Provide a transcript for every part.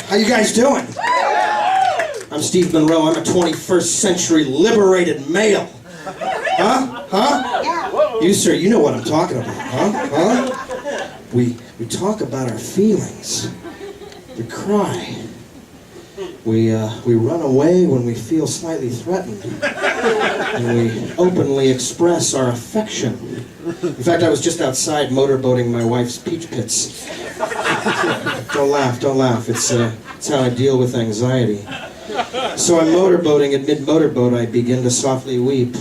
How you guys doing? I'm Steve Monroe. I'm a 21st century liberated male. Huh? You, sir, you know what I'm talking about, huh? We talk about our feelings. We cry. We run away when we feel slightly threatened. And we openly express our affection. In fact, I was just outside motorboating my wife's peach pits. Don't laugh. It's how I deal with anxiety. So I'm motorboating. At mid-motorboat, I begin to softly weep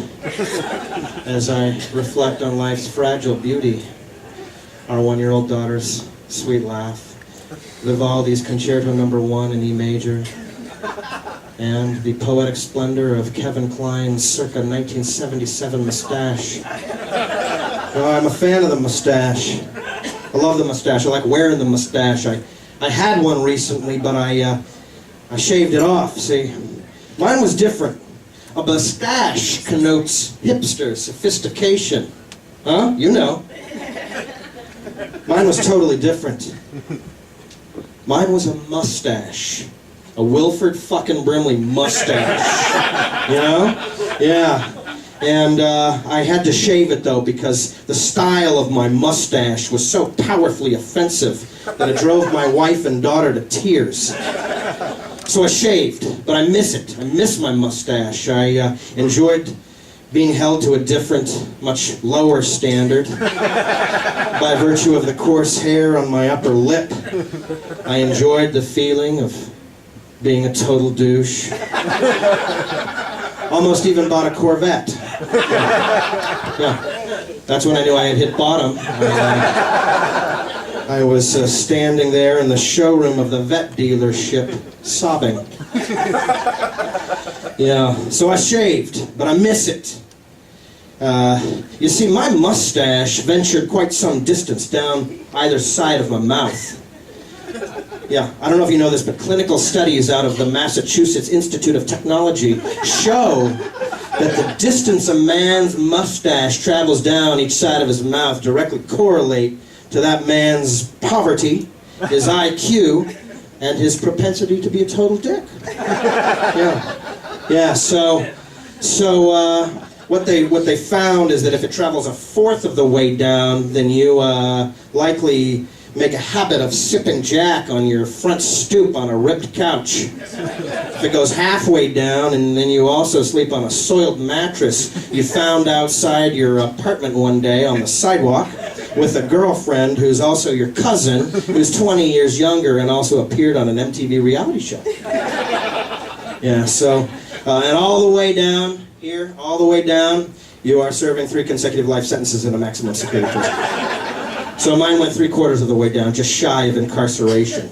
as I reflect on life's fragile beauty. Our 1-year-old daughter's sweet laugh. Vivaldi's Concerto No. 1 in E major. And the poetic splendor of Kevin Kline's circa 1977 mustache. Oh, I'm a fan of the mustache. I love the mustache. I like wearing the mustache. I had one recently, but I shaved it off. See, mine was different. A mustache connotes hipster sophistication. Huh? You know. Mine was totally different. Mine was a mustache. A Wilford fucking Brimley mustache. You know? Yeah. And I had to shave it, though, because the style of my mustache was so powerfully offensive that it drove my wife and daughter to tears. So I shaved, but I miss it. I miss my mustache. I enjoyed being held to a different, much lower standard by virtue of the coarse hair on my upper lip. I enjoyed the feeling of being a total douche. Almost even bought a Corvette. Yeah, that's when I knew I had hit bottom. I was standing there in the showroom of the vet dealership, sobbing. Yeah, so I shaved, but I miss it. You see, my mustache ventured quite some distance down either side of my mouth. Yeah, I don't know if you know this, but clinical studies out of the Massachusetts Institute of Technology show that the distance a man's mustache travels down each side of his mouth directly correlate to that man's poverty, his IQ, and his propensity to be a total dick. Yeah. So what they found is that if it travels a fourth of the way down, then you likely make a habit of sipping Jack on your front stoop on a ripped couch. If it goes halfway down and then you also sleep on a soiled mattress you found outside your apartment one day on the sidewalk with a girlfriend who's also your cousin, who's 20 years younger and also appeared on an MTV reality show. Yeah, so, and all the way down here, all the way down, you are serving 3 consecutive life sentences in a maximum security prison. So mine went 3/4 of the way down, just shy of incarceration.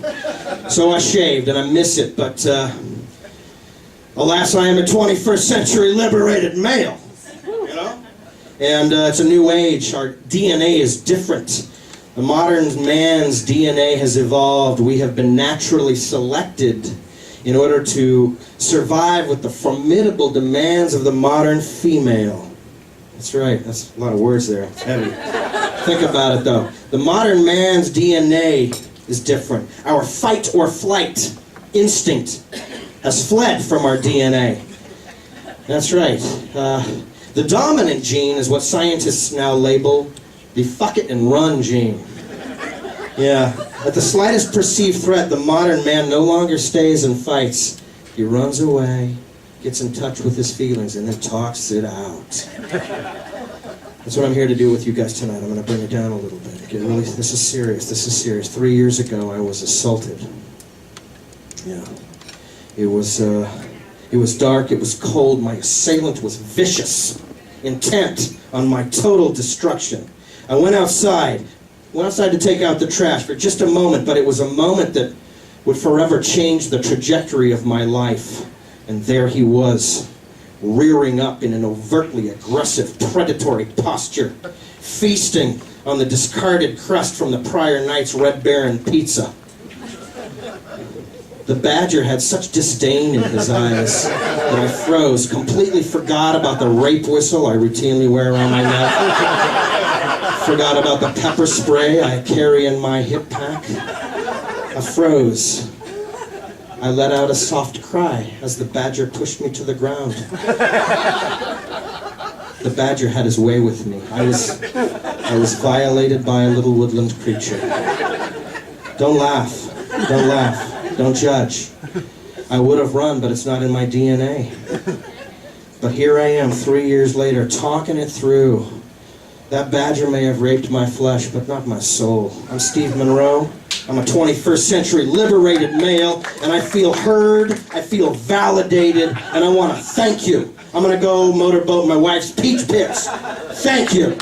So I shaved, and I miss it, but alas, I am a 21st century liberated male, you know? And it's a new age. Our DNA is different. The modern man's DNA has evolved. We have been naturally selected in order to survive with the formidable demands of the modern female. That's right, that's a lot of words there, it's heavy. Think about it, though. The modern man's DNA is different. Our fight or flight instinct has fled from our DNA. That's right. The dominant gene is what scientists now label the fuck it and run gene. Yeah. At the slightest perceived threat, the modern man no longer stays and fights. He runs away, gets in touch with his feelings, and then talks it out. That's what I'm here to do with you guys tonight. I'm going to bring it down a little bit. This is serious. 3 years ago, I was assaulted. Yeah. It was dark, it was cold. My assailant was vicious, intent on my total destruction. I went outside to take out the trash for just a moment, but it was a moment that would forever change the trajectory of my life. And there he was, rearing up in an overtly aggressive, predatory posture, feasting on the discarded crust from the prior night's Red Baron pizza. The badger had such disdain in his eyes that I froze, completely forgot about the rape whistle I routinely wear around my neck, forgot about the pepper spray I carry in my hip pack. I froze. I let out a soft cry as the badger pushed me to the ground. The badger had his way with me. I was violated by a little woodland creature. Don't laugh. Don't laugh. Don't judge. I would have run, but it's not in my DNA. But here I am 3 years later, talking it through. That badger may have raped my flesh, but not my soul. I'm Steve Monroe. I'm a 21st century liberated male, and I feel heard, I feel validated, and I want to thank you. I'm going to go motorboat my wife's peach pits. Thank you.